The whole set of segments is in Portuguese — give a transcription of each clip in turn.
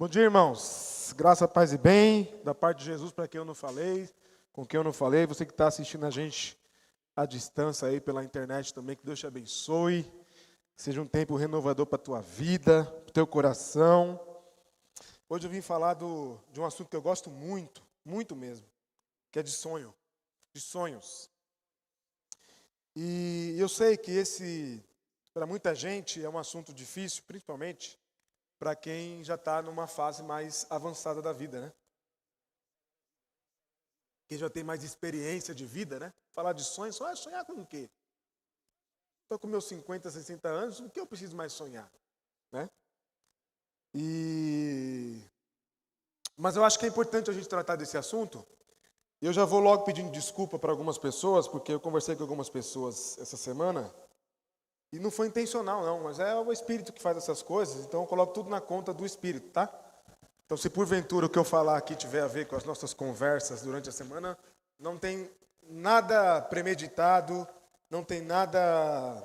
Bom dia, irmãos. Graça, paz e bem, da parte de Jesus para quem eu não falei, com quem eu não falei, você que está assistindo a gente à distância aí pela internet também, que Deus te abençoe, que seja um tempo renovador para a tua vida, para o teu coração. Hoje eu vim falar de um assunto que eu gosto muito, muito mesmo, que é de sonhos. E eu sei que esse, para muita gente, é um assunto difícil, principalmente para quem já está numa fase mais avançada da vida, né? Quem já tem mais experiência de vida, né? Falar de sonhos, sonhar com o quê? Estou com meus 50, 60 anos, o que eu preciso mais sonhar? Né? Mas eu acho que é importante a gente tratar desse assunto. E eu já vou logo pedindo desculpa para algumas pessoas, porque eu conversei com algumas pessoas essa semana, e não foi intencional não, mas é o Espírito que faz essas coisas, então eu coloco tudo na conta do Espírito, tá? Então, se porventura o que eu falar aqui tiver a ver com as nossas conversas durante a semana, não tem nada premeditado, não tem nada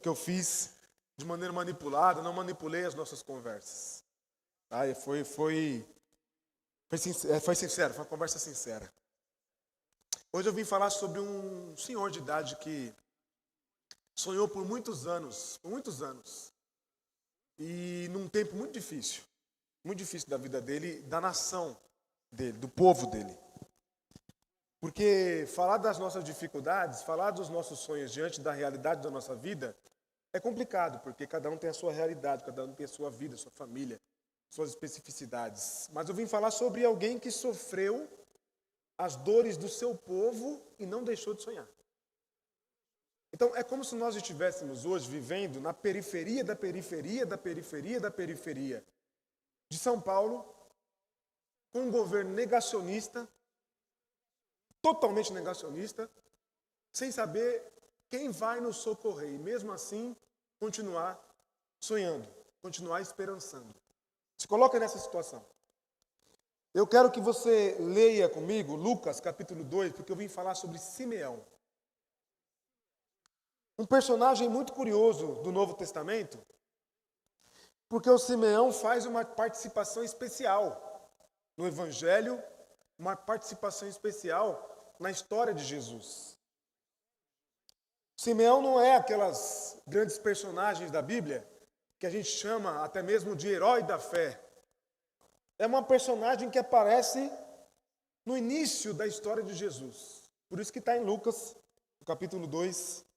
que eu fiz de maneira manipulada, não manipulei as nossas conversas. Tá? E foi sincero, foi uma conversa sincera. Hoje eu vim falar sobre um senhor de idade que sonhou por muitos anos, e num tempo muito difícil da vida dele, da nação dele, do povo dele. Porque falar das nossas dificuldades, falar dos nossos sonhos diante da realidade da nossa vida é complicado, porque cada um tem a sua realidade, cada um tem a sua vida, a sua família, suas especificidades. Mas eu vim falar sobre alguém que sofreu as dores do seu povo e não deixou de sonhar. Então, é como se nós estivéssemos hoje vivendo na periferia da periferia da periferia da periferia de São Paulo, com um governo negacionista, totalmente negacionista, sem saber quem vai nos socorrer. E mesmo assim, continuar sonhando, continuar esperançando. Se coloca nessa situação. Eu quero que você leia comigo Lucas capítulo 2, porque eu vim falar sobre Simeão. Um personagem muito curioso do Novo Testamento, porque o Simeão faz uma participação especial no Evangelho, uma participação especial na história de Jesus. Simeão não é aquelas grandes personagens da Bíblia que a gente chama até mesmo de herói da fé. É uma personagem que aparece no início da história de Jesus. Por isso que está em Lucas, no capítulo 2,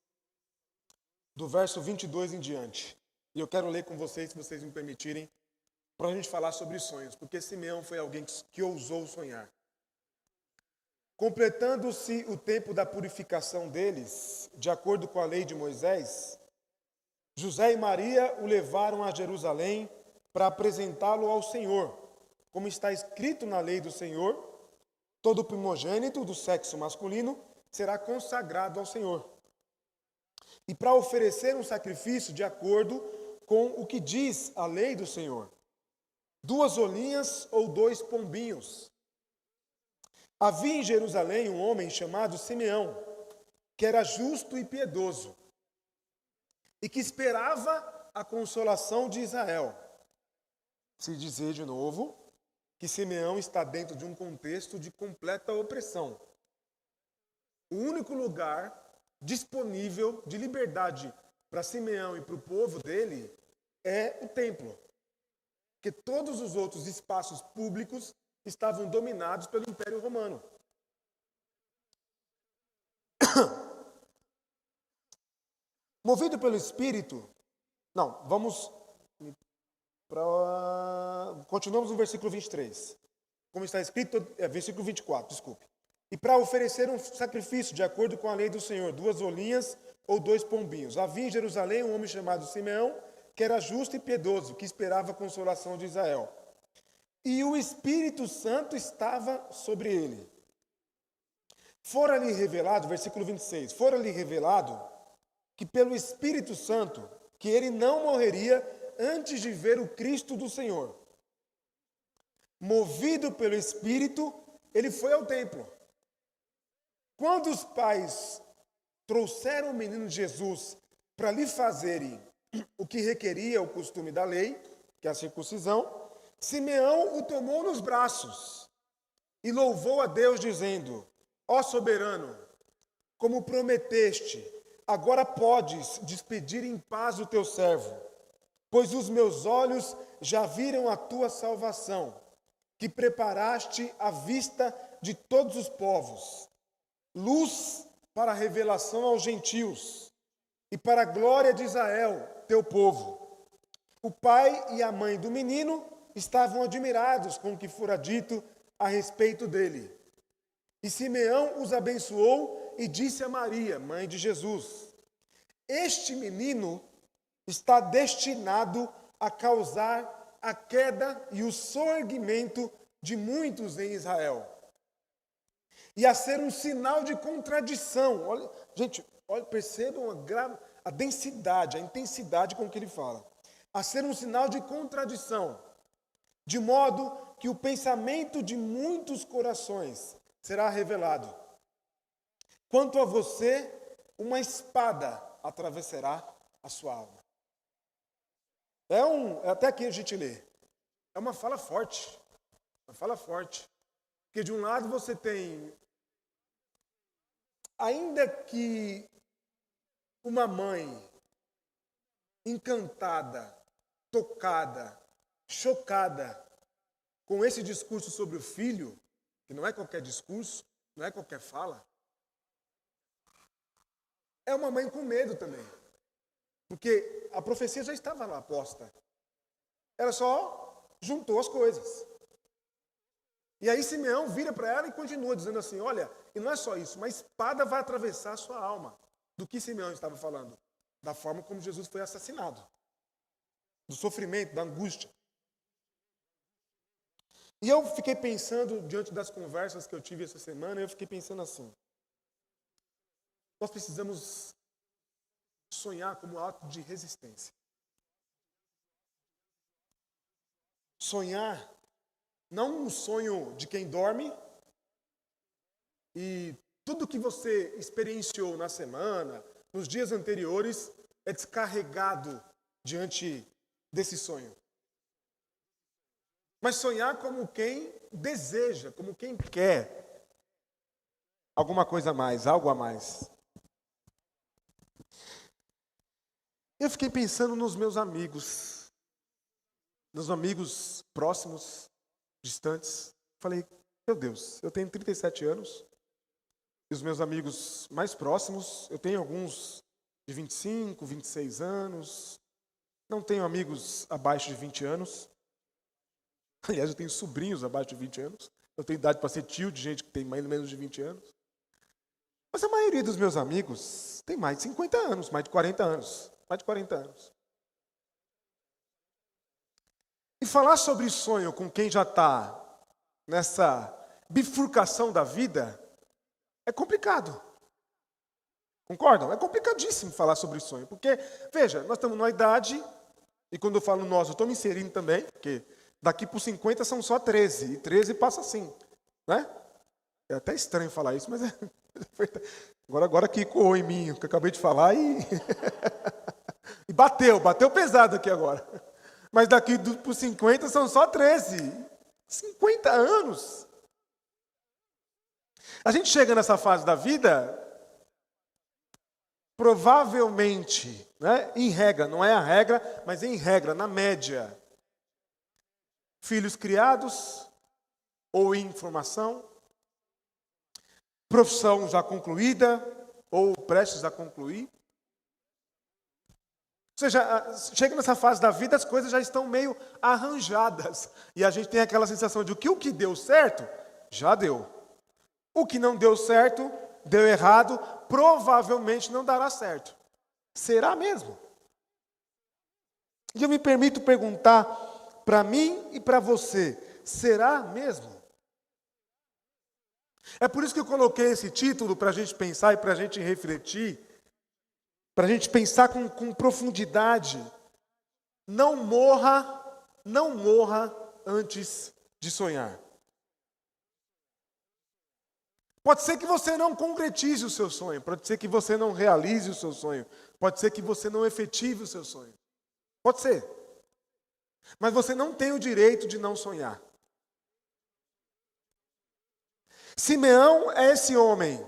do verso 22 em diante. E eu quero ler com vocês, se vocês me permitirem, para a gente falar sobre sonhos, porque Simeão foi alguém que ousou sonhar. Completando-se o tempo da purificação deles, de acordo com a lei de Moisés, José e Maria o levaram a Jerusalém para apresentá-lo ao Senhor. Como está escrito na lei do Senhor, todo primogênito do sexo masculino será consagrado ao Senhor. E para oferecer um sacrifício de acordo com o que diz a lei do Senhor, 2 olinhas ou 2 pombinhos. Havia em Jerusalém um homem chamado Simeão, que era justo e piedoso, e que esperava a consolação de Israel. Se dizer de novo que Simeão está dentro de um contexto de completa opressão. O único lugar disponível de liberdade para Simeão e para o povo dele é o templo. Porque todos os outros espaços públicos estavam dominados pelo Império Romano. Movido pelo Espírito, continuamos no versículo 23. Como está escrito, versículo 24, desculpe. E para oferecer um sacrifício de acordo com a lei do Senhor, 2 olinhas ou 2 pombinhos. Havia em Jerusalém um homem chamado Simeão, que era justo e piedoso, que esperava a consolação de Israel. E o Espírito Santo estava sobre ele. Fora-lhe revelado, versículo 26, fora-lhe revelado que pelo Espírito Santo, que ele não morreria antes de ver o Cristo do Senhor. Movido pelo Espírito, ele foi ao templo. Quando os pais trouxeram o menino Jesus para lhe fazerem o que requeria o costume da lei, que é a circuncisão, Simeão o tomou nos braços e louvou a Deus, dizendo: Ó soberano, como prometeste, agora podes despedir em paz o teu servo, pois os meus olhos já viram a tua salvação, que preparaste à vista de todos os povos, luz para a revelação aos gentios e para a glória de Israel, teu povo. O pai e a mãe do menino estavam admirados com o que fora dito a respeito dele. E Simeão os abençoou e disse a Maria, mãe de Jesus: Este menino está destinado a causar a queda e o sorgimento de muitos em Israel, e a ser um sinal de contradição. Olha, gente, percebam a densidade, a intensidade com que ele fala. A ser um sinal de contradição, de modo que o pensamento de muitos corações será revelado. Quanto a você, uma espada atravessará a sua alma. Até aqui a gente lê. É uma fala forte. Uma fala forte. Porque de um lado você tem, ainda que uma mãe encantada, tocada, chocada com esse discurso sobre o filho, que não é qualquer discurso, não é qualquer fala, é uma mãe com medo também. Porque a profecia já estava lá posta. Ela só juntou as coisas. E aí Simeão vira para ela e continua dizendo assim: olha, e não é só isso, uma espada vai atravessar a sua alma. Do que Simeão estava falando? Da forma como Jesus foi assassinado. Do sofrimento, da angústia. E eu fiquei pensando, diante das conversas que eu tive essa semana, eu fiquei pensando assim: nós precisamos sonhar como ato de resistência. Sonhar, não um sonho de quem dorme e tudo que você experienciou na semana, nos dias anteriores, é descarregado diante desse sonho. Mas sonhar como quem deseja, como quem quer alguma coisa a mais, algo a mais. Eu fiquei pensando nos meus amigos próximos, distantes. Falei, meu Deus, eu tenho 37 anos. E os meus amigos mais próximos, eu tenho alguns de 25, 26 anos. Não tenho amigos abaixo de 20 anos. Aliás, eu tenho sobrinhos abaixo de 20 anos. Eu tenho idade para ser tio de gente que tem menos de 20 anos. Mas a maioria dos meus amigos tem mais de 50 anos, mais de 40 anos. Mais de 40 anos. E falar sobre sonho com quem já está nessa bifurcação da vida é complicado. Concordam? É complicadíssimo falar sobre sonho. Porque, veja, nós estamos numa idade, e quando eu falo nós, eu estou me inserindo também, porque daqui para os 50 são só 13, e 13 passa assim, né? É até estranho falar isso, mas é verdade. Agora que ecoou em mim, o que eu acabei de falar, e e bateu pesado aqui agora. Mas daqui para os 50 são só 13. 50 anos. A gente chega nessa fase da vida, provavelmente, né, em regra, não é a regra, mas em regra, na média, filhos criados ou em formação, profissão já concluída ou prestes a concluir. Ou seja, chega nessa fase da vida, as coisas já estão meio arranjadas. E a gente tem aquela sensação de que o que deu certo, já deu. O que não deu certo, deu errado, provavelmente não dará certo. Será mesmo? E eu me permito perguntar para mim e para você, será mesmo? É por isso que eu coloquei esse título para a gente pensar e para a gente refletir, para a gente pensar com profundidade. Não morra antes de sonhar. Pode ser que você não concretize o seu sonho, pode ser que você não realize o seu sonho, pode ser que você não efetive o seu sonho. Pode ser. Mas você não tem o direito de não sonhar. Simeão é esse homem.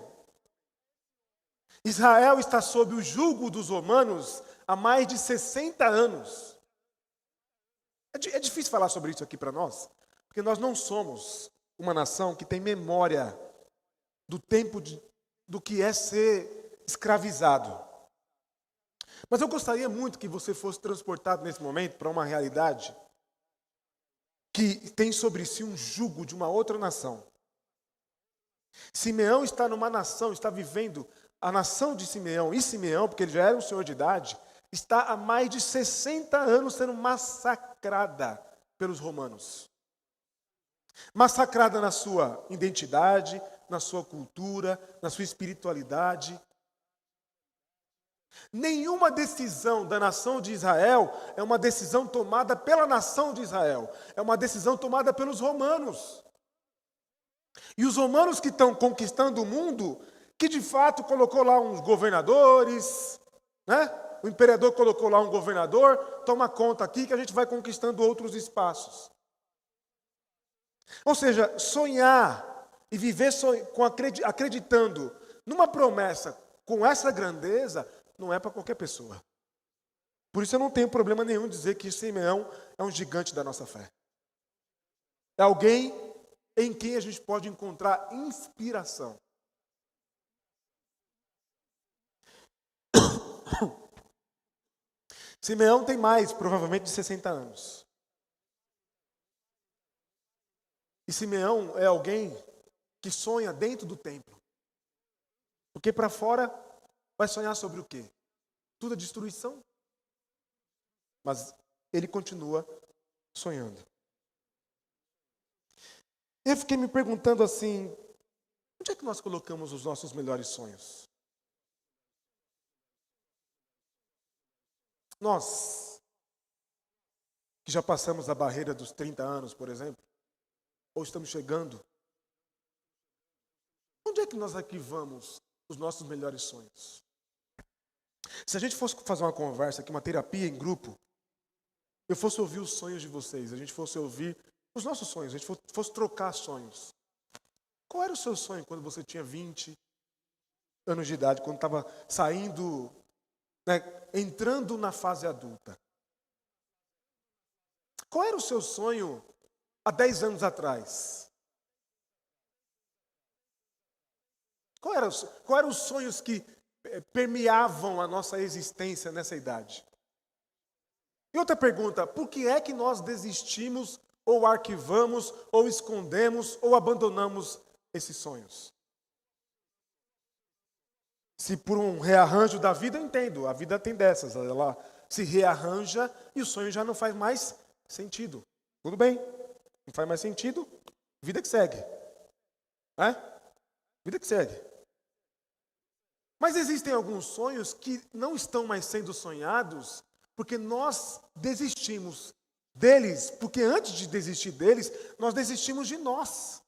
Israel está sob o jugo dos romanos há mais de 60 anos. É difícil falar sobre isso aqui para nós, porque nós não somos uma nação que tem memória do tempo do que é ser escravizado. Mas eu gostaria muito que você fosse transportado nesse momento para uma realidade que tem sobre si um jugo de uma outra nação. Simeão está numa nação, está vivendo a nação de Simeão, e Simeão, porque ele já era um senhor de idade, está há mais de 60 anos sendo massacrada pelos romanos. Massacrada na sua identidade, na sua cultura, na sua espiritualidade. Nenhuma decisão da nação de Israel é uma decisão tomada pela nação de Israel. É uma decisão tomada pelos romanos. E os romanos que estão conquistando o mundo, que de fato colocou lá uns governadores, né? O imperador colocou lá um governador, toma conta aqui que a gente vai conquistando outros espaços. Ou seja, sonhar e viver acreditando numa promessa com essa grandeza não é para qualquer pessoa. Por isso eu não tenho problema nenhum dizer que Simeão é um gigante da nossa fé. É alguém em quem a gente pode encontrar inspiração. Simeão tem mais, provavelmente, de 60 anos. E Simeão é alguém que sonha dentro do templo. Porque para fora vai sonhar sobre o quê? Tudo é destruição. Mas ele continua sonhando. Eu fiquei me perguntando assim, onde é que nós colocamos os nossos melhores sonhos? Nós, que já passamos a barreira dos 30 anos, por exemplo, ou estamos chegando, onde é que nós arquivamos os nossos melhores sonhos? Se a gente fosse fazer uma conversa aqui, uma terapia em grupo, eu fosse ouvir os sonhos de vocês, a gente fosse ouvir os nossos sonhos, a gente fosse trocar sonhos. Qual era o seu sonho quando você tinha 20 anos de idade, quando estava saindo, né, entrando na fase adulta? Qual era o seu sonho há 10 anos atrás? Qual eram os sonhos que permeavam a nossa existência nessa idade? E outra pergunta, por que é que nós desistimos, ou arquivamos, ou escondemos, ou abandonamos esses sonhos? Se por um rearranjo da vida, eu entendo, a vida tem dessas, ela se rearranja e o sonho já não faz mais sentido. Tudo bem, não faz mais sentido, vida que segue. Vida que segue. Mas existem alguns sonhos que não estão mais sendo sonhados porque nós desistimos deles, porque antes de desistir deles, nós desistimos de nós.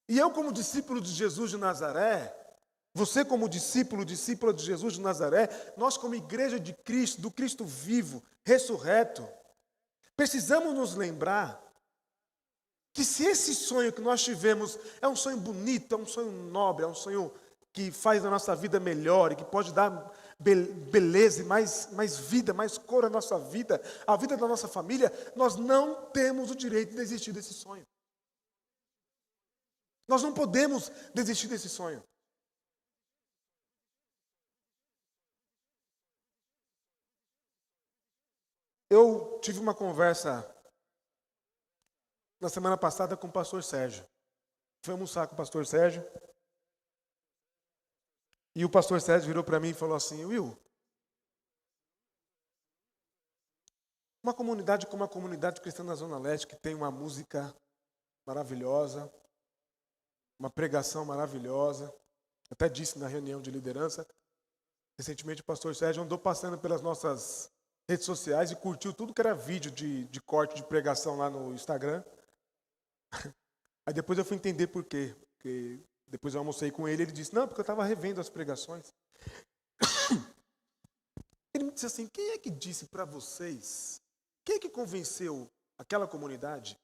E eu, como discípulo de Jesus de Nazaré, você como discípula de Jesus de Nazaré, nós como igreja de Cristo, do Cristo vivo, ressurreto, precisamos nos lembrar que se esse sonho que nós tivemos é um sonho bonito, é um sonho nobre, é um sonho que faz a nossa vida melhor e que pode dar beleza e mais vida, mais cor à nossa vida, à vida da nossa família, nós não temos o direito de desistir desse sonho. Nós não podemos desistir desse sonho. Eu tive uma conversa na semana passada com o pastor Sérgio. Fui almoçar com o pastor Sérgio. E o pastor Sérgio virou para mim e falou assim, Will, uma comunidade como a comunidade cristã da Zona Leste, que tem uma música maravilhosa, uma pregação maravilhosa, até disse na reunião de liderança, recentemente o pastor Sérgio andou passando pelas nossas redes sociais e curtiu tudo que era vídeo de corte de pregação lá no Instagram. Aí depois eu fui entender por quê. Porque depois eu almocei com ele e ele disse, não, porque eu estava revendo as pregações. Ele me disse assim, quem é que disse para vocês, quem é que convenceu aquela comunidade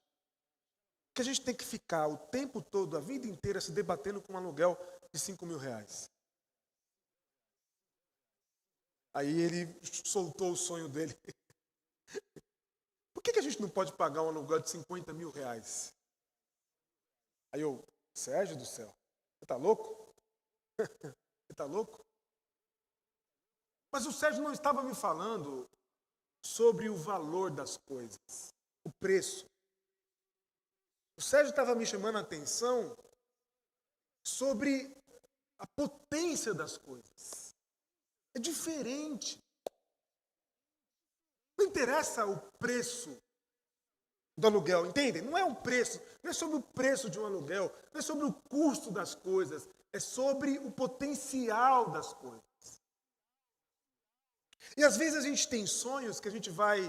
que a gente tem que ficar o tempo todo, a vida inteira, se debatendo com um aluguel de 5 mil reais? Aí ele soltou o sonho dele. Por que a gente não pode pagar um aluguel de 50 mil reais? Aí eu, Sérgio do céu, você está louco? Você está louco? Mas o Sérgio não estava me falando sobre o valor das coisas, o preço. O Sérgio estava me chamando a atenção sobre a potência das coisas. É diferente. Não interessa o preço do aluguel, entendem? Não é um preço, não é sobre o preço de um aluguel, não é sobre o custo das coisas, é sobre o potencial das coisas. E às vezes a gente tem sonhos que a gente vai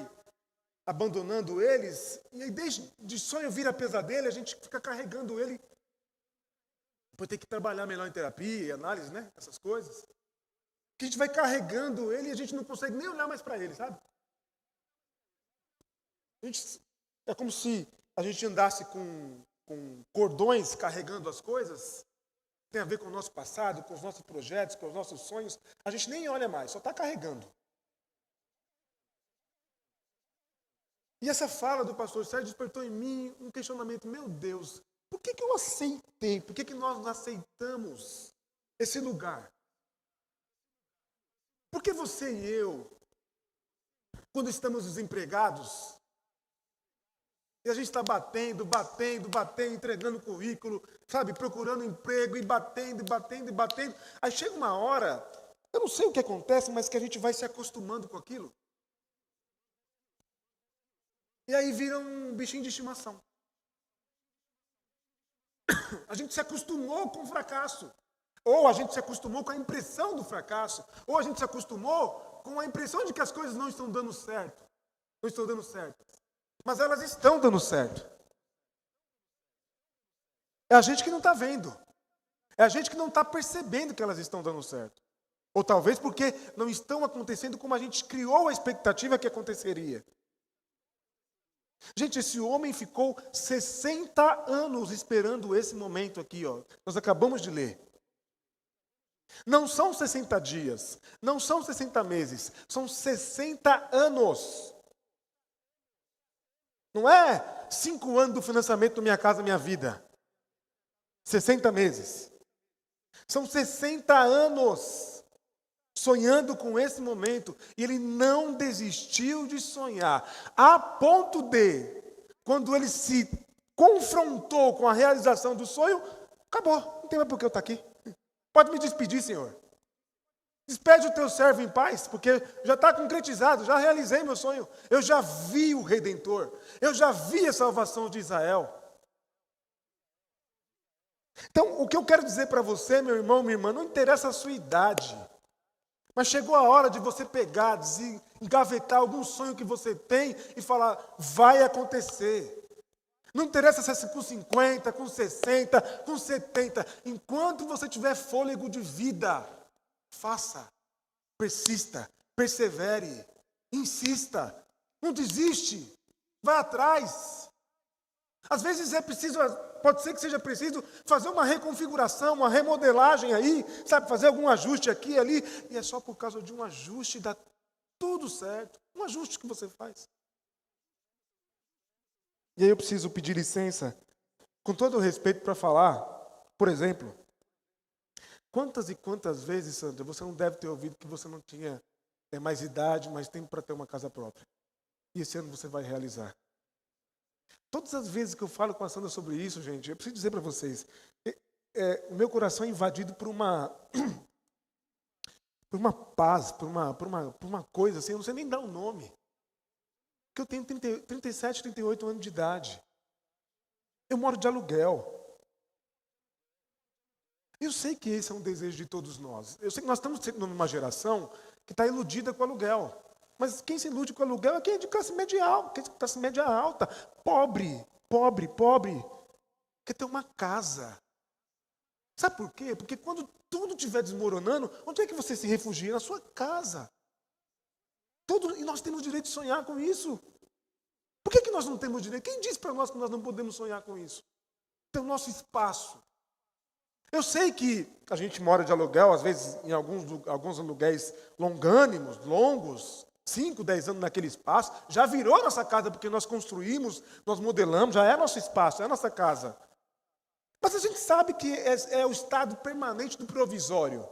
abandonando eles, e aí de sonho vira pesadelo, a gente fica carregando ele. Depois tem que trabalhar melhor em terapia e análise, né? Essas coisas. Que a gente vai carregando ele e a gente não consegue nem olhar mais para ele, sabe? É como se a gente andasse com cordões carregando as coisas. Tem a ver com o nosso passado, com os nossos projetos, com os nossos sonhos. A gente nem olha mais, só está carregando. E essa fala do pastor Sérgio despertou em mim um questionamento. Meu Deus, por que eu aceitei? Por que nós aceitamos esse lugar? Por que você e eu, quando estamos desempregados, e a gente está batendo, entregando currículo, sabe, procurando emprego, e batendo. Aí chega uma hora, eu não sei o que acontece, mas que a gente vai se acostumando com aquilo. E aí vira um bichinho de estimação. A gente se acostumou com o fracasso. Ou a gente se acostumou com a impressão do fracasso. Ou a gente se acostumou com a impressão de que as coisas não estão dando certo. Não estão dando certo. Mas elas estão dando certo. É a gente que não está vendo. É a gente que não está percebendo que elas estão dando certo. Ou talvez porque não estão acontecendo como a gente criou a expectativa que aconteceria. Gente, esse homem ficou 60 anos esperando esse momento aqui, ó. Nós acabamos de ler. Não são 60 dias, não são 60 meses, são 60 anos. Não é 5 anos do financiamento do Minha Casa Minha Vida. 60 meses. São 60 anos sonhando com esse momento. E ele não desistiu de sonhar. A ponto de, quando ele se confrontou com a realização do sonho, acabou. Não tem mais por que eu estar aqui. Pode me despedir, Senhor. Despede o teu servo em paz, porque já está concretizado, já realizei meu sonho. Eu já vi o Redentor. Eu já vi a salvação de Israel. Então, o que eu quero dizer para você, meu irmão, minha irmã, não interessa a sua idade. Mas chegou a hora de você pegar, engavetar algum sonho que você tem e falar, vai acontecer. Não interessa se é com 50, com 60, com 70. Enquanto você tiver fôlego de vida, faça, persista, persevere, insista, não desiste, vai atrás. Às vezes é preciso, pode ser que seja preciso fazer uma reconfiguração, uma remodelagem aí, sabe, fazer algum ajuste aqui e ali, e é só por causa de um ajuste dá tudo certo, um ajuste que você faz. E aí eu preciso pedir licença, com todo o respeito, para falar, por exemplo, quantas e quantas vezes, Sandra, você não deve ter ouvido que você não tinha mais idade, mais tempo para ter uma casa própria. E esse ano você vai realizar. Todas as vezes que eu falo com a Sandra sobre isso, gente, eu preciso dizer para vocês, o meu coração é invadido por uma paz, por uma coisa assim, eu não sei nem dar um nome. Porque eu tenho 37, 38 anos de idade. Eu moro de aluguel. Eu sei que esse é um desejo de todos nós. Eu sei que nós estamos numa geração que está iludida com o aluguel. Mas quem se ilude com o aluguel é quem é de classe média alta, quem é de classe média alta. Pobre. Quer ter uma casa. Sabe por quê? Porque quando tudo estiver desmoronando, onde é que você se refugia? Na sua casa. E nós temos direito de sonhar com isso. Por que nós não temos direito? Quem disse para nós que nós não podemos sonhar com isso? Tem o nosso espaço. Eu sei que a gente mora de aluguel, às vezes em alguns aluguéis longos, 5, 10 anos naquele espaço, já virou nossa casa porque nós construímos, nós modelamos, já é nosso espaço, é nossa casa. Mas a gente sabe que é o estado permanente do provisório.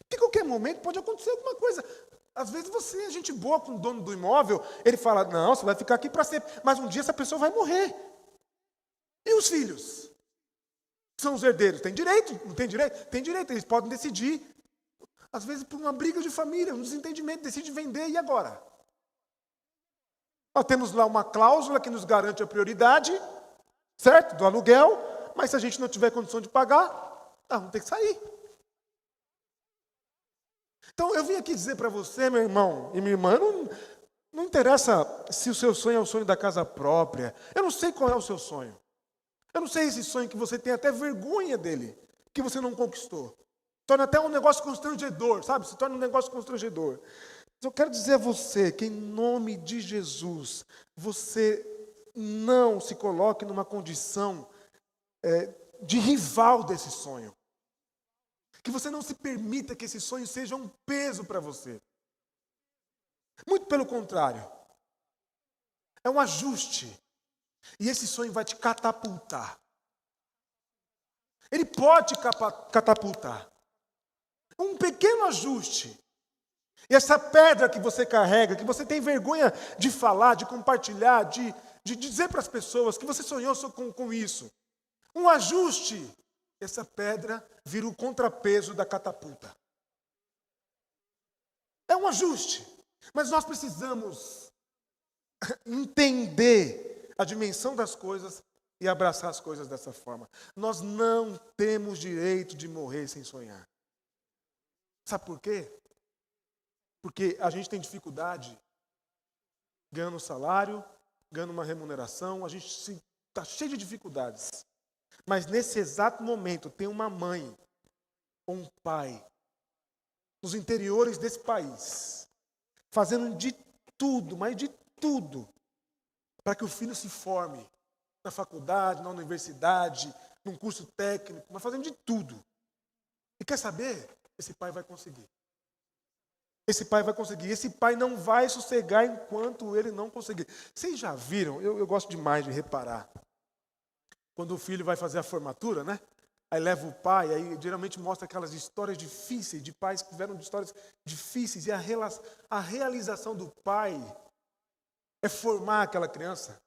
Que a qualquer momento pode acontecer alguma coisa. Às vezes você é gente boa com o dono do imóvel, ele fala, não, você vai ficar aqui para sempre, mas um dia essa pessoa vai morrer. E os filhos? São os herdeiros, tem direito? Não tem direito? Tem direito, eles podem decidir. Às vezes por uma briga de família, um desentendimento, decide vender, e agora? Nós temos lá uma cláusula que nos garante a prioridade, certo? Do aluguel, mas se a gente não tiver condição de pagar, vamos ter que sair. Então eu vim aqui dizer para você, meu irmão e minha irmã, não interessa se o seu sonho é o sonho da casa própria. Eu não sei qual é o seu sonho. Eu não sei esse sonho que você tem até vergonha dele, que você não conquistou. Torna até um negócio constrangedor, sabe? Se torna um negócio constrangedor. Mas eu quero dizer a você que em nome de Jesus, você não se coloque numa condição de rival desse sonho. Que você não se permita que esse sonho seja um peso para você. Muito pelo contrário. É um ajuste. E esse sonho vai te catapultar. Ele pode te catapultar. Um pequeno ajuste. E essa pedra que você carrega, que você tem vergonha de falar, de compartilhar, de dizer para as pessoas que você sonhou com isso. Um ajuste. Essa pedra vira o contrapeso da catapulta. É um ajuste. Mas nós precisamos entender a dimensão das coisas e abraçar as coisas dessa forma. Nós não temos direito de morrer sem sonhar. Sabe por quê? Porque a gente tem dificuldade ganhando salário, ganhando uma remuneração, a gente está cheio de dificuldades. Mas nesse exato momento tem uma mãe ou um pai nos interiores desse país fazendo de tudo, mas de tudo, para que o filho se forme na faculdade, na universidade, num curso técnico, mas fazendo de tudo. E quer saber? Esse pai vai conseguir. Esse pai vai conseguir. Esse pai não vai sossegar enquanto ele não conseguir. Vocês já viram? Eu gosto demais de reparar. Quando o filho vai fazer a formatura, né? Aí leva o pai, aí geralmente mostra aquelas histórias difíceis, de pais que tiveram histórias difíceis. E a realização do pai é formar aquela criança.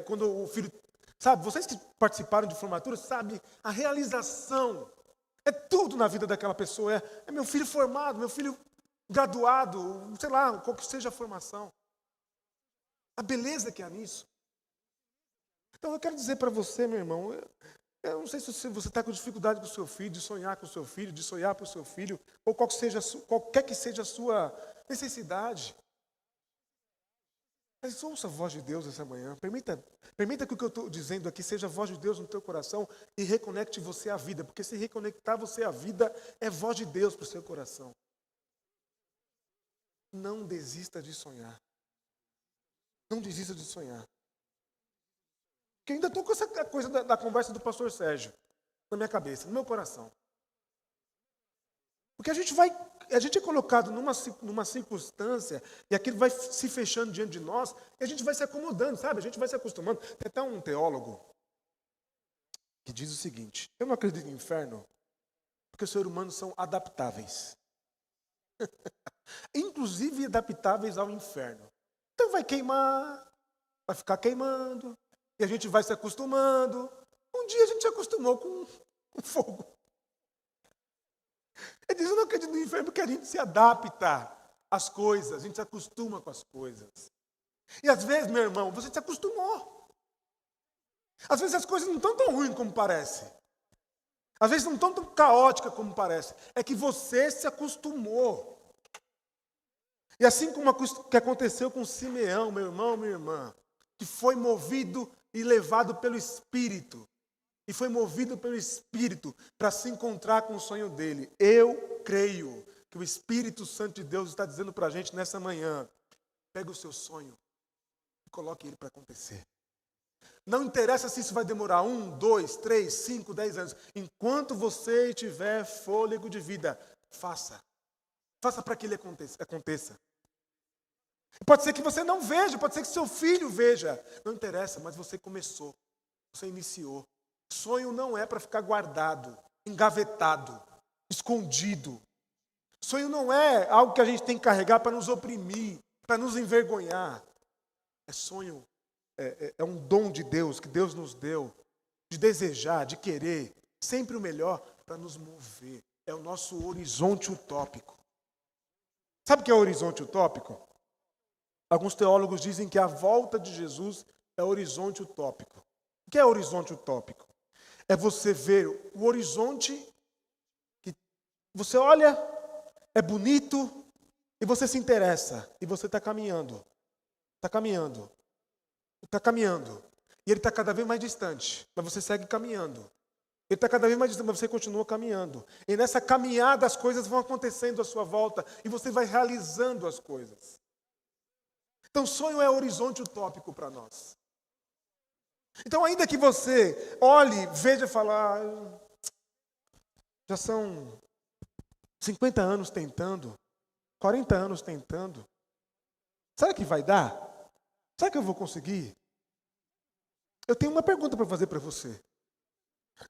Quando o filho... Sabe, vocês que participaram de formatura, sabem, a realização é tudo na vida daquela pessoa. É meu filho formado, meu filho graduado, sei lá, qual que seja a formação. A beleza que há nisso. Então eu quero dizer para você, meu irmão, eu não sei se você está com dificuldade com o seu filho, de sonhar com o seu filho, de sonhar para o seu filho, ou qualquer que seja a sua necessidade. Mas ouça a voz de Deus essa manhã. Permita que o que eu estou dizendo aqui seja a voz de Deus no teu coração e reconecte você à vida. Porque se reconectar você à vida é voz de Deus para o seu coração. Não desista de sonhar. Não desista de sonhar. Porque eu ainda estou com essa coisa da conversa do pastor Sérgio na minha cabeça, no meu coração. Porque a gente é colocado numa circunstância e aquilo vai se fechando diante de nós e a gente vai se acomodando, sabe? A gente vai se acostumando. Tem até um teólogo que diz o seguinte: eu não acredito em inferno porque os seres humanos são adaptáveis. Inclusive adaptáveis ao inferno. Então vai queimar, vai ficar queimando e a gente vai se acostumando. Um dia a gente se acostumou com fogo. Ele diz, eu não acredito no inferno porque a gente se adapta às coisas, a gente se acostuma com as coisas. E às vezes, meu irmão, você se acostumou. Às vezes as coisas não estão tão ruins como parece. Às vezes não estão tão caóticas como parece. É que você se acostumou. E assim como que aconteceu com Simeão, meu irmão, minha irmã, que foi movido e levado pelo Espírito. E foi movido pelo Espírito para se encontrar com o sonho dele. Eu creio que o Espírito Santo de Deus está dizendo para a gente nessa manhã: Pega o seu sonho e coloque ele para acontecer. Não interessa se isso vai demorar 1, 2, 3, 5, 10 anos. Enquanto você tiver fôlego de vida, faça. Faça para que ele aconteça. Pode ser que você não veja, pode ser que seu filho veja. Não interessa, mas você começou. Você iniciou. Sonho não é para ficar guardado, engavetado, escondido. Sonho não é algo que a gente tem que carregar para nos oprimir, para nos envergonhar. Sonho é um dom de Deus, que Deus nos deu, de desejar, de querer, sempre o melhor para nos mover. É o nosso horizonte utópico. Sabe o que é o horizonte utópico? Alguns teólogos dizem que a volta de Jesus é o horizonte utópico. O que é horizonte utópico? É você ver o horizonte que você olha, é bonito, e você se interessa, e você está caminhando. Está caminhando. Está caminhando. E ele está cada vez mais distante, mas você segue caminhando. Ele está cada vez mais distante, mas você continua caminhando. E nessa caminhada as coisas vão acontecendo à sua volta, e você vai realizando as coisas. Então, sonho é horizonte utópico para nós. Então, ainda que você olhe, veja e fale, já são 50 anos tentando, 40 anos tentando. Será que vai dar? Será que eu vou conseguir? Eu tenho uma pergunta para fazer para você.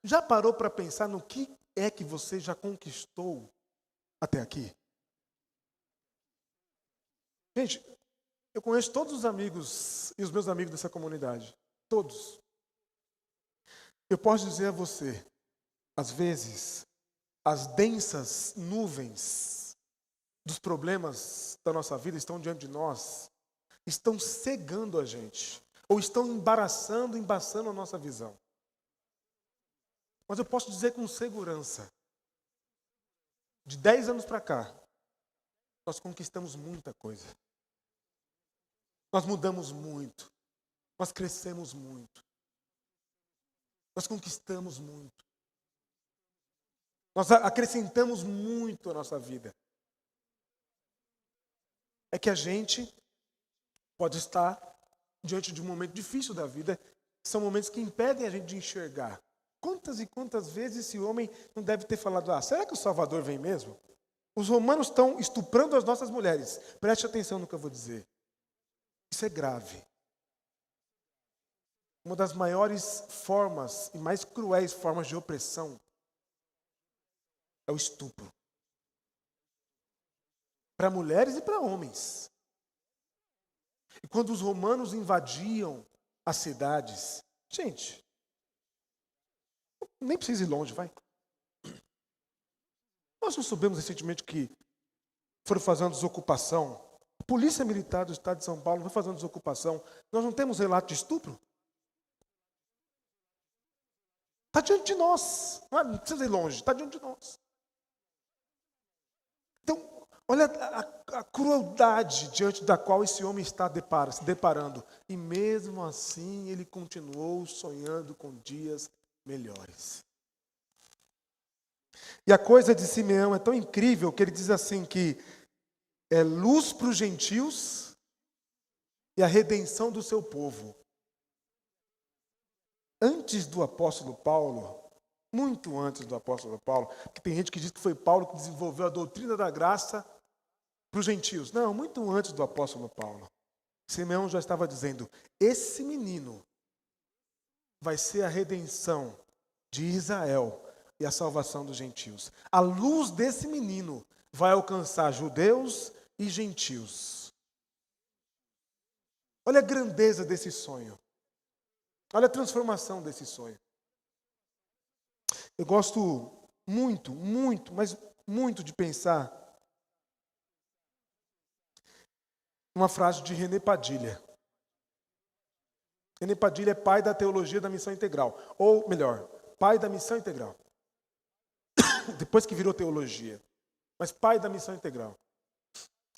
Já parou para pensar no que é que você já conquistou até aqui? Gente, eu conheço todos os amigos e os meus amigos dessa comunidade. Todos. Eu posso dizer a você, às vezes, as densas nuvens dos problemas da nossa vida estão diante de nós, estão cegando a gente, ou estão embaçando a nossa visão. Mas eu posso dizer com segurança, de 10 anos para cá, nós conquistamos muita coisa. Nós mudamos muito. Nós crescemos muito. Nós conquistamos muito. Nós acrescentamos muito à nossa vida. É que a gente pode estar diante de um momento difícil da vida. São momentos que impedem a gente de enxergar. Quantas e quantas vezes esse homem não deve ter falado, será que o Salvador vem mesmo? Os romanos estão estuprando as nossas mulheres. Preste atenção no que eu vou dizer. Isso é grave. Uma das maiores formas e mais cruéis formas de opressão é o estupro. Para mulheres e para homens. E quando os romanos invadiam as cidades, gente, nem precisa ir longe, vai. Nós não soubemos recentemente que foram fazendo desocupação. A Polícia Militar do Estado de São Paulo foi fazendo desocupação. Nós não temos relato de estupro? Está diante de nós. Não precisa ir longe, está diante de nós. Então, olha a crueldade diante da qual esse homem está se deparando. E mesmo assim, ele continuou sonhando com dias melhores. E a coisa de Simeão é tão incrível que ele diz assim que é luz para os gentios e a redenção do seu povo. Antes do apóstolo Paulo, muito antes do apóstolo Paulo, porque tem gente que diz que foi Paulo que desenvolveu a doutrina da graça para os gentios. Não, muito antes do apóstolo Paulo. Simeão já estava dizendo, esse menino vai ser a redenção de Israel e a salvação dos gentios. A luz desse menino vai alcançar judeus e gentios. Olha a grandeza desse sonho. Olha a transformação desse sonho. Eu gosto muito, mas muito de pensar numa frase de René Padilha. René Padilha é pai da teologia da missão integral. Ou, melhor, pai da missão integral. Depois que virou teologia. Mas pai da missão integral.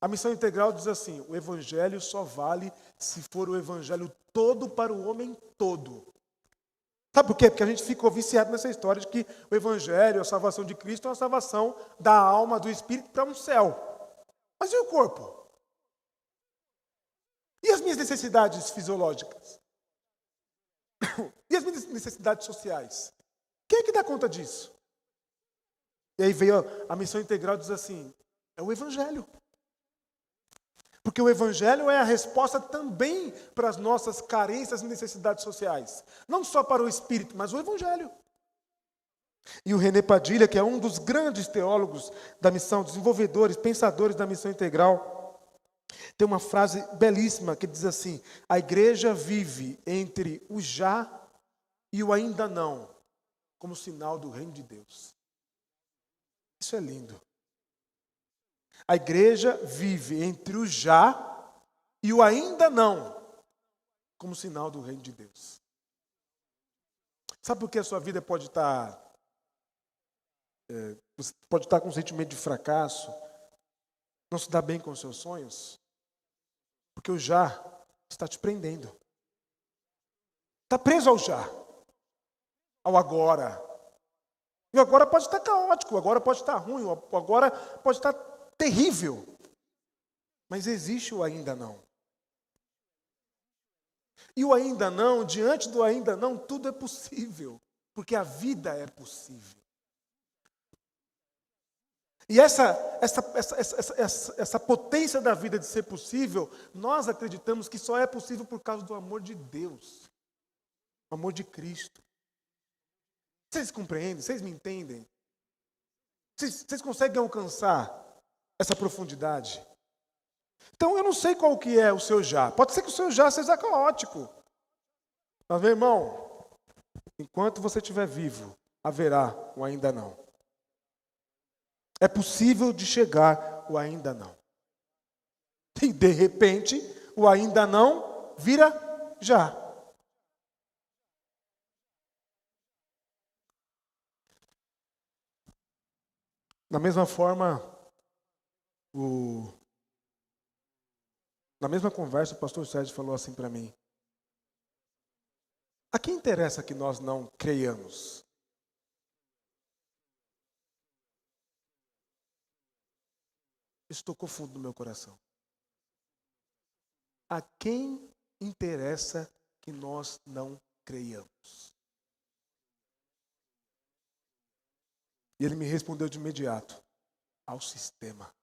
A missão integral diz assim, o evangelho só vale se for o evangelho todo para o homem todo. Sabe por quê? Porque a gente ficou viciado nessa história de que o evangelho, a salvação de Cristo é uma salvação da alma, do espírito para um céu. Mas e o corpo? E as minhas necessidades fisiológicas? E as minhas necessidades sociais? Quem é que dá conta disso? E aí veio a missão integral e diz assim, é o Evangelho. Porque o Evangelho é a resposta também para as nossas carências e necessidades sociais. Não só para o Espírito, mas o Evangelho. E o René Padilha, que é um dos grandes teólogos da missão, desenvolvedores, pensadores da missão integral, tem uma frase belíssima que diz assim, a igreja vive entre o já e o ainda não, como sinal do reino de Deus. Isso é lindo. A igreja vive entre o já e o ainda não, como sinal do reino de Deus. Sabe por que a sua vida pode estar... você pode estar com um sentimento de fracasso, não se dá bem com os seus sonhos? Porque o já está te prendendo. Está preso ao já, ao agora. E o agora pode estar caótico, o agora pode estar ruim, o agora pode estar terrível. Mas existe o ainda não. E o ainda não, diante do ainda não, tudo é possível. Porque a vida é possível. E essa potência da vida de ser possível, nós acreditamos que só é possível por causa do amor de Deus. O amor de Cristo. Vocês compreendem? Vocês me entendem? Vocês conseguem alcançar essa profundidade? Então eu não sei qual que é o seu já. Pode ser que o seu já seja caótico. Mas meu irmão, enquanto você estiver vivo, haverá o ainda não. É possível de chegar o ainda não. E de repente, o ainda não vira já. Da mesma forma, na mesma conversa, o pastor Sérgio falou assim para mim. A quem interessa que nós não creiamos? Isso tocou fundo no meu coração. A quem interessa que nós não creiamos? E ele me respondeu de imediato, ao sistema.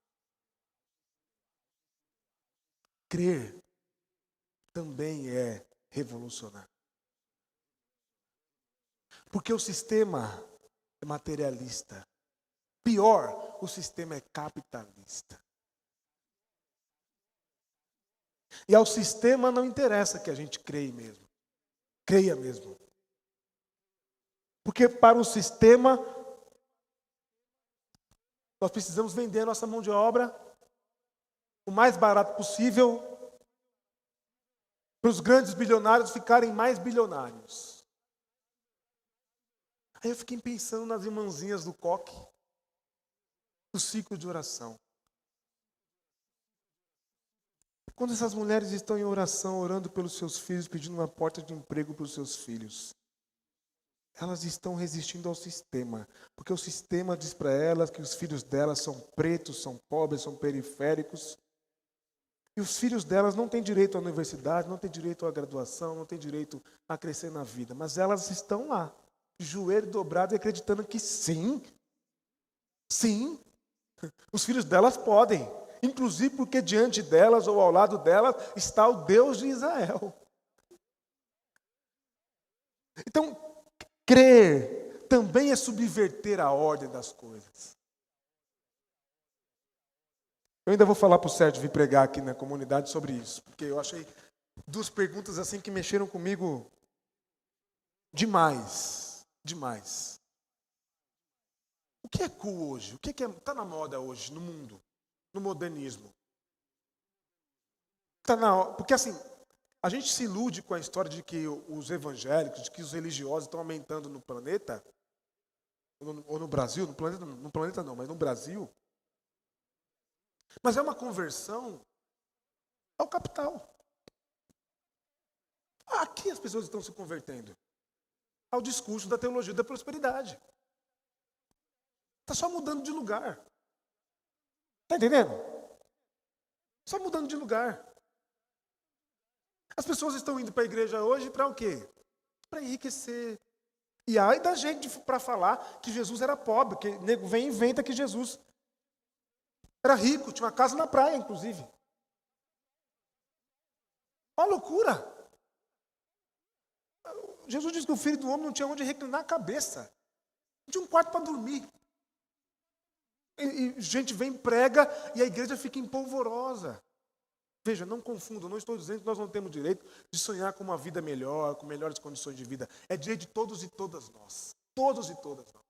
Crer também é revolucionar. Porque o sistema é materialista. Pior, o sistema é capitalista. E ao sistema não interessa que a gente creia mesmo. Porque para o sistema, nós precisamos vender a nossa mão de obra o mais barato possível para os grandes bilionários ficarem mais bilionários. Aí eu fiquei pensando nas irmãzinhas do coque, do ciclo de oração. Quando essas mulheres estão em oração, orando pelos seus filhos, pedindo uma porta de emprego para os seus filhos, elas estão resistindo ao sistema, porque o sistema diz para elas que os filhos delas são pretos, são pobres, são periféricos, e os filhos delas não têm direito à universidade, não têm direito à graduação, não têm direito a crescer na vida, mas elas estão lá, de joelho dobrado e acreditando que sim, os filhos delas podem, inclusive porque diante delas ou ao lado delas está o Deus de Israel. Então, crer também é subverter a ordem das coisas. Eu ainda vou falar para o Sérgio vir pregar aqui na comunidade sobre isso, porque eu achei duas perguntas assim que mexeram comigo demais. O que é cool hoje? O que está na moda hoje no mundo, no modernismo? Porque assim, a gente se ilude com a história de que os evangélicos, de que os religiosos estão aumentando no planeta, ou no Brasil, no planeta não, mas no Brasil. Mas é uma conversão ao capital. Aqui as pessoas estão se convertendo ao discurso da teologia da prosperidade. Está só mudando de lugar. Está entendendo? Só mudando de lugar. As pessoas estão indo para a igreja hoje para o quê? Para enriquecer. E ai da gente para falar que Jesus era pobre, que o nego vem e inventa que Jesus era rico, tinha uma casa na praia, inclusive. Uma loucura. Jesus disse que o filho do homem não tinha onde reclinar a cabeça. Não tinha um quarto para dormir. E gente vem, prega, e a igreja fica empolvorosa. Veja, não confunda, não estou dizendo que nós não temos direito de sonhar com uma vida melhor, com melhores condições de vida. É direito de todos e todas nós. Todos e todas nós.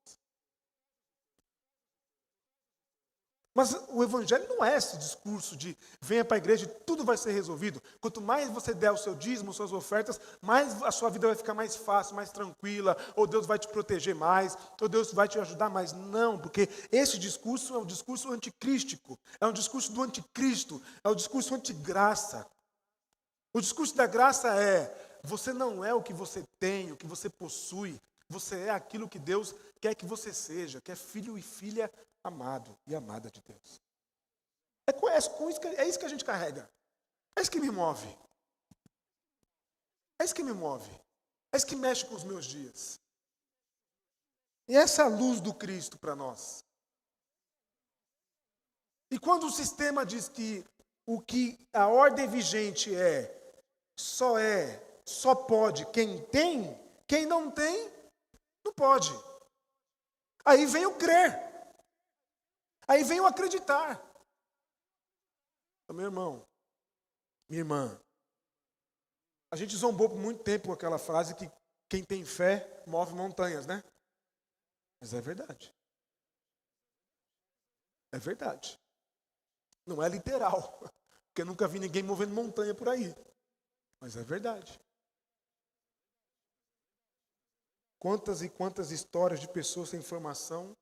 Mas o evangelho não é esse discurso de venha para a igreja e tudo vai ser resolvido. Quanto mais você der o seu dízimo, suas ofertas, mais a sua vida vai ficar mais fácil, mais tranquila, ou Deus vai te proteger mais, ou Deus vai te ajudar mais. Não, porque esse discurso é um discurso anticrístico, é um discurso do anticristo, é um discurso antigraça. O discurso da graça é, você não é o que você tem, o que você possui, você é aquilo que Deus quer que você seja, que é filho e filha amado e amada de Deus. É isso que a gente carrega. É isso que me move. É isso que me move. É isso que mexe com os meus dias. E essa é a luz do Cristo para nós. E quando o sistema diz que o que a ordem vigente só pode quem tem, quem não tem, não pode. Aí vem o crer. Aí vem o acreditar. Meu irmão, minha irmã, a gente zombou por muito tempo com aquela frase que quem tem fé move montanhas, né? Mas é verdade. É verdade. Não é literal, porque eu nunca vi ninguém movendo montanha por aí. Mas é verdade. Quantas e quantas histórias de pessoas sem formação,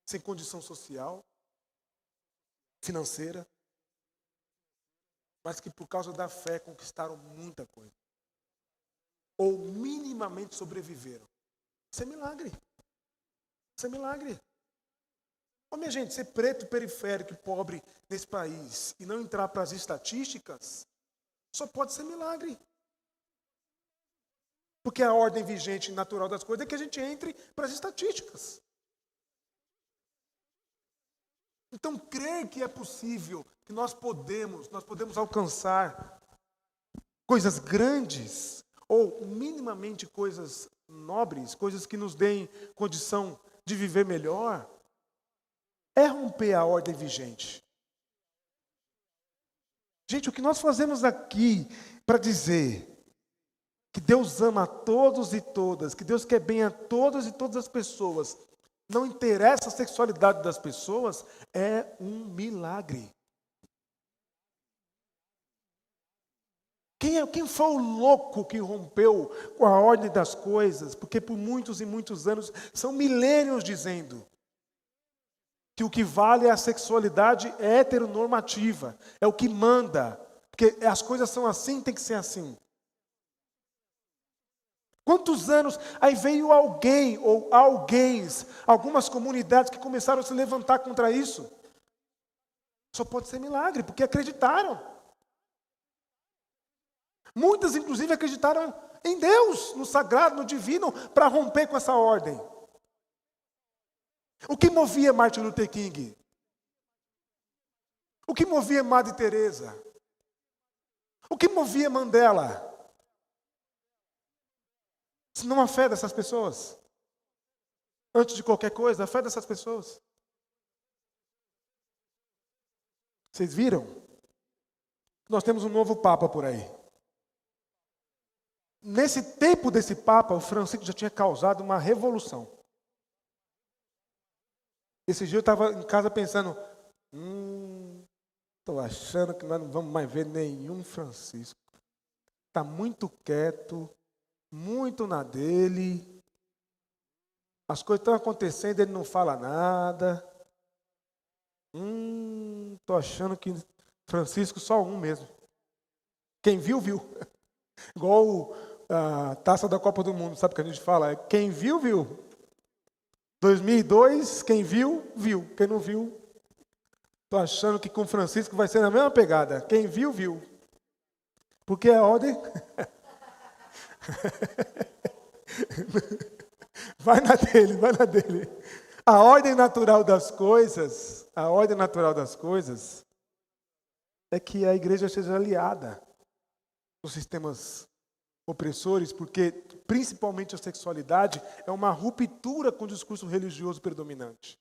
sem condição social, financeira, mas que por causa da fé conquistaram muita coisa. Ou minimamente sobreviveram. Isso é milagre. Isso é milagre. Ô, minha gente, ser preto, periférico e pobre nesse país e não entrar para as estatísticas, só pode ser milagre. Porque a ordem vigente e natural das coisas é que a gente entre para as estatísticas. Então, crer que é possível, que nós podemos alcançar coisas grandes, ou minimamente coisas nobres, coisas que nos deem condição de viver melhor, é romper a ordem vigente. Gente, o que nós fazemos aqui para dizer que Deus ama a todos e todas, que Deus quer bem a todas e todas as pessoas, não interessa a sexualidade das pessoas, é um milagre. Quem foi o louco que rompeu com a ordem das coisas? Porque por muitos e muitos anos, são milênios dizendo que o que vale é a sexualidade heteronormativa, é o que manda, porque as coisas são assim, tem que ser assim. Quantos anos, aí veio alguém ou alguéns, algumas comunidades que começaram a se levantar contra isso. Só pode ser milagre, porque acreditaram. Muitas, inclusive, acreditaram em Deus, no sagrado, no divino, para romper com essa ordem. O que movia Martin Luther King? O que movia Madre Teresa? O que movia Mandela? Se não a fé dessas pessoas. Antes de qualquer coisa, a fé dessas pessoas. Vocês viram? Nós temos um novo Papa por aí. Nesse tempo desse Papa, o Francisco já tinha causado uma revolução. Esse dia eu estava em casa pensando, estou achando que nós não vamos mais ver nenhum Francisco. Está muito quieto, muito na dele. As coisas estão acontecendo, ele não fala nada. Estou achando que Francisco só um mesmo. Quem viu, viu. Igual a taça da Copa do Mundo, sabe o que a gente fala? Quem viu, viu. 2002, quem viu, viu. Quem não viu, Estou achando que com Francisco vai ser na mesma pegada. Quem viu, viu. Porque a ordem... Vai na dele, vai na dele. A ordem natural das coisas é que a igreja seja aliada aos sistemas opressores, porque principalmente a sexualidade é uma ruptura com o discurso religioso predominante.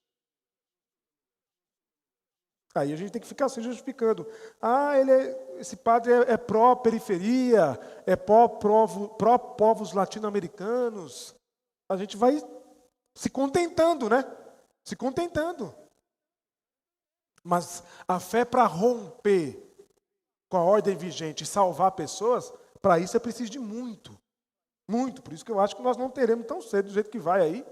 Aí a gente tem que ficar se justificando. Esse padre é pró-periferia, é pró-povos latino-americanos. A gente vai se contentando, né? Se contentando. Mas a fé para romper com a ordem vigente e salvar pessoas, para isso é preciso de muito. Muito. Por isso que eu acho que nós não teremos tão cedo, do jeito que vai aí,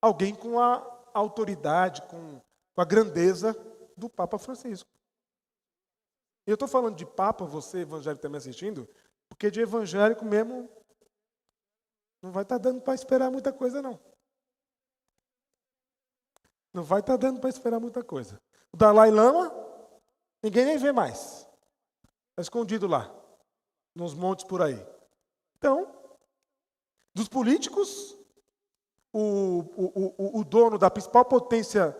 alguém com a autoridade, com a grandeza do Papa Francisco. E eu estou falando de Papa, você evangélico está me assistindo, porque de evangélico mesmo não vai estar dando para esperar muita coisa, não. Não vai estar dando para esperar muita coisa. O Dalai Lama, ninguém nem vê mais. Está escondido lá, nos montes por aí. Então, dos políticos, o dono da principal potência,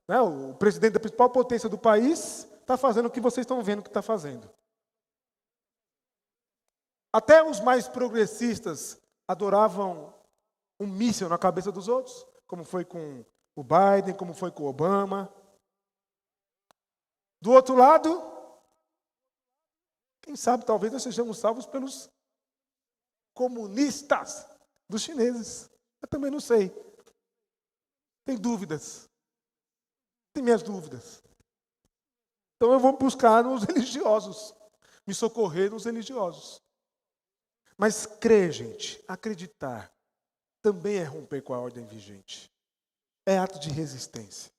né, o presidente da principal potência do país, está fazendo o que vocês estão vendo que está fazendo. Até os mais progressistas adoravam um míssil na cabeça dos outros, como foi com o Biden, como foi com o Obama. Do outro lado, quem sabe talvez nós sejamos salvos pelos comunistas dos chineses. Eu também não sei. Tenho dúvidas. Tenho minhas dúvidas. Então eu vou buscar nos religiosos. Me socorrer nos religiosos. Mas crer, gente, acreditar, também é romper com a ordem vigente. É ato de resistência.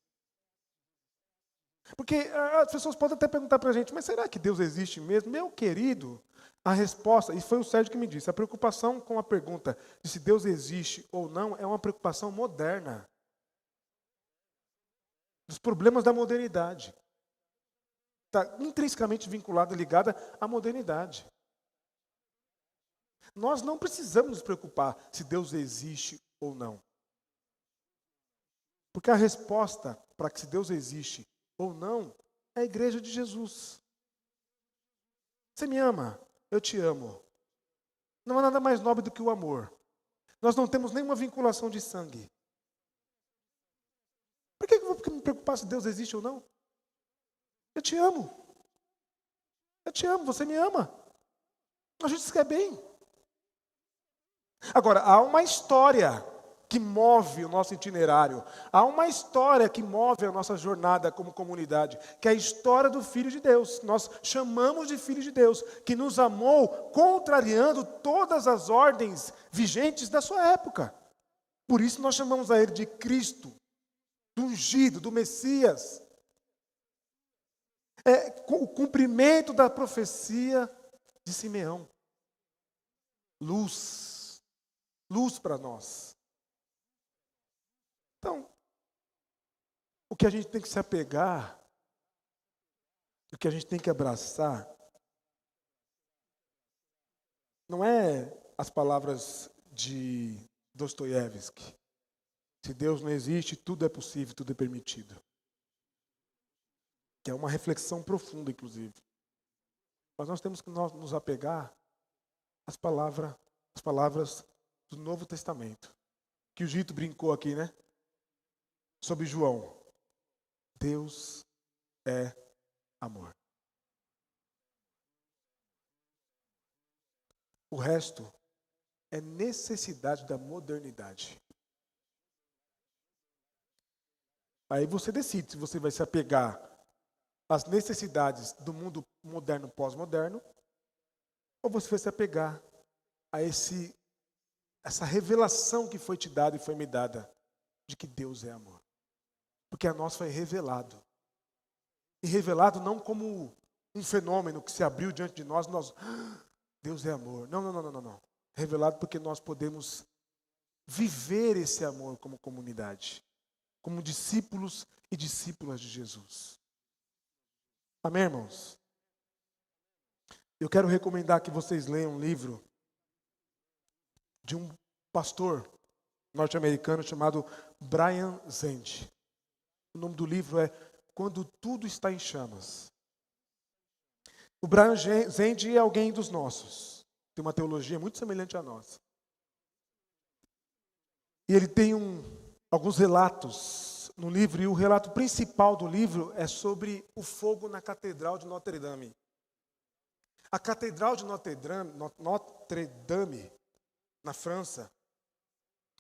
Porque as pessoas podem até perguntar para a gente, mas será que Deus existe mesmo? Meu querido, a resposta, e foi o Sérgio que me disse, a preocupação com a pergunta de se Deus existe ou não é uma preocupação moderna. Dos problemas da modernidade. Está intrinsecamente vinculada, ligada à modernidade. Nós não precisamos nos preocupar se Deus existe ou não. Porque a resposta para que se Deus existe ou não é a igreja de Jesus. Você me ama? Eu te amo. Não há nada mais nobre do que o amor. Nós não temos nenhuma vinculação de sangue. Por que eu vou me preocupar se Deus existe ou não? Eu te amo. Eu te amo, você me ama. A gente se quer bem. Agora, há uma história que move o nosso itinerário. Há uma história que move a nossa jornada como comunidade, que é a história do Filho de Deus. Nós chamamos de Filho de Deus, que nos amou contrariando todas as ordens vigentes da sua época. Por isso nós chamamos a Ele de Cristo, do ungido, do Messias. É o cumprimento da profecia de Simeão. Luz para nós. Então, o que a gente tem que se apegar, o que a gente tem que abraçar, não é as palavras de Dostoiévski. Se Deus não existe, tudo é possível, tudo é permitido. Que é uma reflexão profunda, inclusive. Mas nós temos que nos apegar às palavras do Novo Testamento. Que o Gito brincou aqui, né? Sobre João. Deus é amor. O resto é necessidade da modernidade. Aí você decide se você vai se apegar às necessidades do mundo moderno, pós-moderno, ou você vai se apegar a essa revelação que foi te dada e foi me dada de que Deus é amor. Porque a nós foi revelado. E revelado não como um fenômeno que se abriu diante de nós, Deus é amor. Não. Revelado porque nós podemos viver esse amor como comunidade. como discípulos e discípulas de Jesus. Amém, irmãos? Eu quero recomendar que vocês leiam um livro de um pastor norte-americano chamado Brian Zend. O nome do livro é Quando Tudo Está em Chamas. O Brian Zend é alguém dos nossos. Tem uma teologia muito semelhante à nossa. E ele tem alguns relatos no livro, e o relato principal do livro é sobre o fogo na Catedral de Notre Dame. A Catedral de Notre Dame, na França,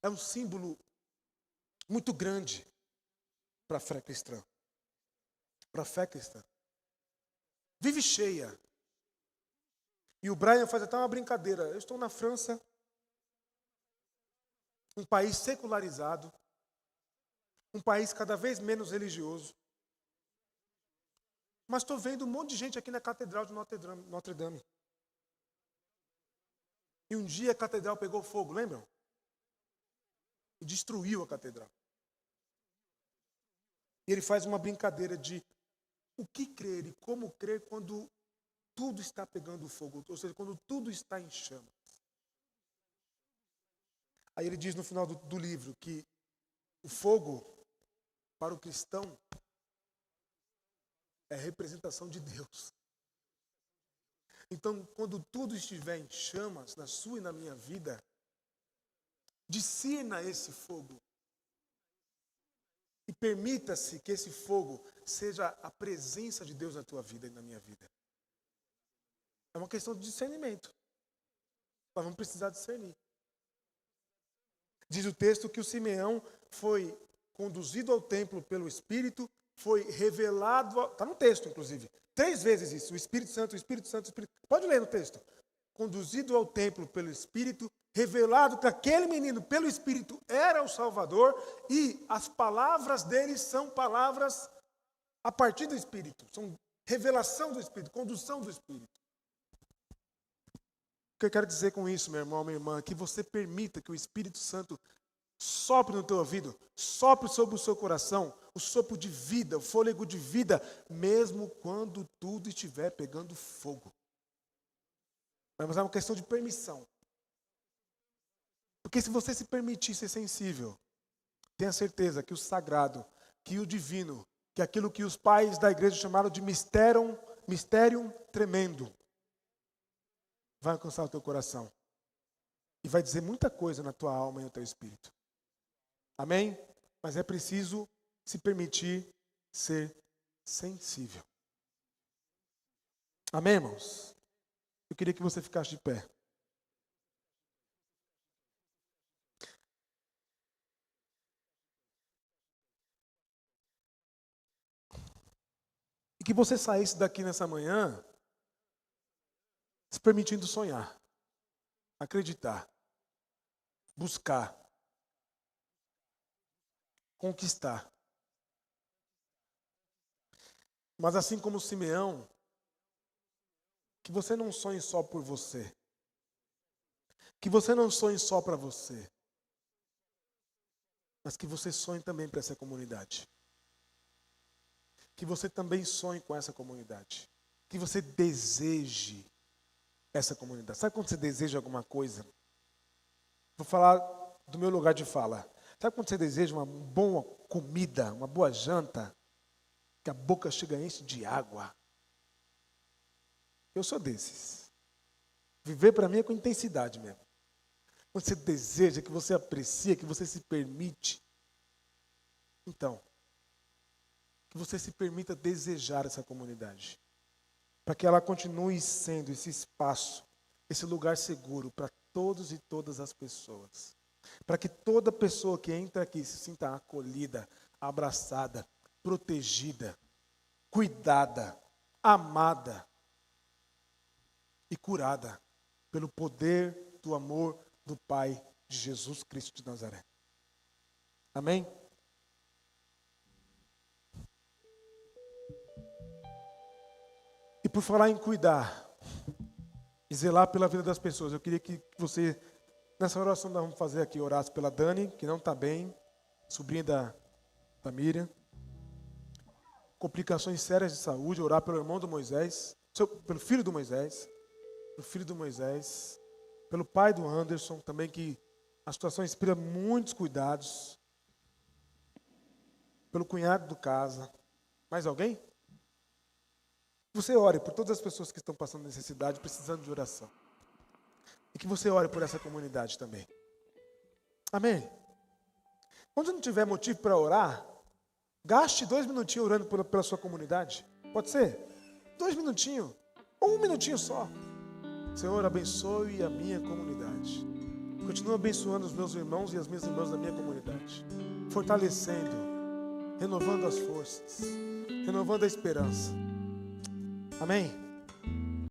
é um símbolo muito grande para a fé cristã. Para a fé cristã. Vive cheia. E o Brian faz até uma brincadeira. Eu estou na França, um país secularizado, um país cada vez menos religioso. Mas estou vendo um monte de gente aqui na Catedral de Notre Dame. E um dia a catedral pegou fogo, lembram? E destruiu a catedral. E ele faz uma brincadeira de o que crer e como crer quando tudo está pegando fogo, ou seja, quando tudo está em chamas. Aí ele diz no final do livro que o fogo, para o cristão, é representação de Deus. Então, quando tudo estiver em chamas, na sua e na minha vida, discirna esse fogo. E permita-se que esse fogo seja a presença de Deus na tua vida e na minha vida. É uma questão de discernimento. Nós vamos precisar discernir. Diz o texto que o Simeão foi conduzido ao templo pelo Espírito, foi revelado, está no texto inclusive, 3 vezes isso, o Espírito Santo, o Espírito Santo, o Espírito. Pode ler no texto. Conduzido ao templo pelo Espírito, revelado que aquele menino pelo Espírito era o Salvador, e as palavras dele são palavras a partir do Espírito, são revelação do Espírito, condução do Espírito. O que eu quero dizer com isso, meu irmão, minha irmã, é que você permita que o Espírito Santo sopre no teu ouvido, sopre sobre o seu coração, o sopro de vida, o fôlego de vida, mesmo quando tudo estiver pegando fogo. Mas é uma questão de permissão. Porque se você se permitir ser sensível, tenha certeza que o sagrado, que o divino, que aquilo que os pais da igreja chamaram de mistério tremendo, vai alcançar o teu coração. E vai dizer muita coisa na tua alma e no teu espírito. Amém? Mas é preciso se permitir ser sensível. Amém, irmãos? Eu queria que você ficasse de pé. E que você saísse daqui nessa manhã se permitindo sonhar, acreditar, buscar, conquistar. Mas assim como Simeão, que você não sonhe só por você. Que você não sonhe só para você. Mas que você sonhe também para essa comunidade. Que você também sonhe com essa comunidade. Que você deseje essa comunidade. Sabe quando você deseja alguma coisa? Vou falar do meu lugar de fala. Sabe quando você deseja uma boa comida, uma boa janta, que a boca chega enche de água? Eu sou desses. Viver para mim é com intensidade mesmo. Quando você deseja, que você aprecia, que você se permite. Então, que você se permita desejar essa comunidade. Para que ela continue sendo esse espaço, esse lugar seguro para todos e todas as pessoas. Para que toda pessoa que entra aqui se sinta acolhida, abraçada, protegida, cuidada, amada e curada pelo poder do amor do Pai de Jesus Cristo de Nazaré. Amém? E por falar em cuidar e zelar pela vida das pessoas, eu queria que você, nessa oração que nós vamos fazer aqui, orasse pela Dani, que não está bem, sobrinha da da Miriam. Complicações sérias de saúde, orar pelo irmão do Moisés, pelo filho do Moisés, pelo pai do Anderson, também que a situação inspira muitos cuidados, pelo cunhado do casa. Mais alguém? Você ore por todas as pessoas que estão passando necessidade, precisando de oração. E que você ore por essa comunidade também. Amém? Quando não tiver motivo para orar, gaste 2 minutinhos orando pela sua comunidade. Pode ser? 2 minutinhos. Ou 1 minutinho só. Senhor, abençoe a minha comunidade. Continua abençoando os meus irmãos e as minhas irmãs da minha comunidade. Fortalecendo, renovando as forças, renovando a esperança. Amém?